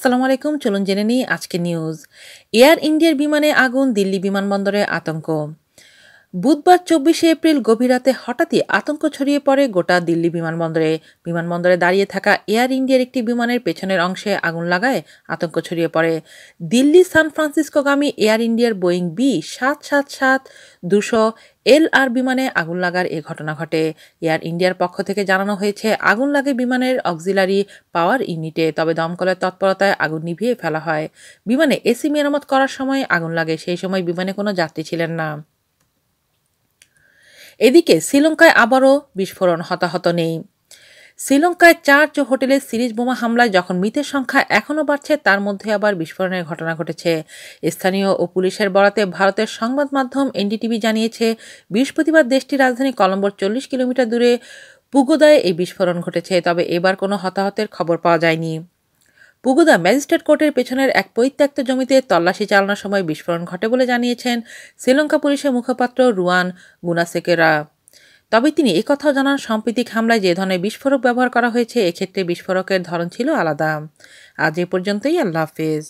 আসসালামু আলাইকুম, চলুন জেনে নিই আজকে নিউজ। এয়ার ইন্ডিয়ার বিমানে আগুন, দিল্লি বিমানবন্দরে আতঙ্ক। বুধবার 24শে এপ্রিল গভীর রাতে হঠাৎই আতঙ্ক ছড়িয়ে পড়ে গোটা দিল্লি বিমানবন্দরে। বিমানবন্দরে দাঁড়িয়ে থাকা এয়ার ইন্ডিয়ার একটি বিমানের পেছনের অংশে আগুন লাগায় আতঙ্ক ছড়িয়ে পড়ে। দিল্লি সান ফ্রান্সিসকোগামী এয়ার ইন্ডিয়ার বোয়িং B777-200 LR বিমানে আগুন লাগার এ ঘটনা ঘটে। এয়ার ইন্ডিয়ার পক্ষ থেকে জানানো হয়েছে, আগুন লাগে বিমানের অক্সিলারি পাওয়ার ইউনিটে, তবে দমকলের তৎপরতায় আগুন নিভিয়ে ফেলা হয়। বিমানে এসি মেরামত করার সময় আগুন লাগে, সেই সময় বিমানে কোনো যাত্রী ছিলেন না। এদিকে শ্রীলঙ্কায় আবারও বিস্ফোরণ, হতাহত নেই। শ্রীলঙ্কায় চার্চ হোটেলে সিরিজ বোমা হামলায় যখন মৃতের সংখ্যা এখনও বাড়ছে, তার মধ্যে আবার বিস্ফোরণের ঘটনা ঘটেছে। স্থানীয় ও পুলিশের বরাতে ভারতের সংবাদ মাধ্যম এনডিটিভি জানিয়েছে, বৃহস্পতিবার দেশটির রাজধানী কলম্বোর 40 কিলোমিটার দূরে পুগোদায় এই বিস্ফোরণ ঘটেছে। তবে এবার কোনো হতাহতের খবর পাওয়া যায়নি। পুগোদা ম্যাজিস্ট্রেট কোর্টের পেছনের এক পরিত্যক্ত জমিতে তল্লাশি চালানোর সময় বিস্ফোরণ ঘটে বলে জানিয়েছেন শ্রীলঙ্কা পুলিশের মুখপাত্র রুয়ান গুনাসেকেরা। তবে তিনি একথাও জানান, সাম্প্রতিক হামলায় যে ধরনের বিস্ফোরক ব্যবহার করা হয়েছে, এক্ষেত্রে বিস্ফোরকের ধরন ছিল আলাদা। আজ এ পর্যন্তই। আল্লাহ হাফেজ।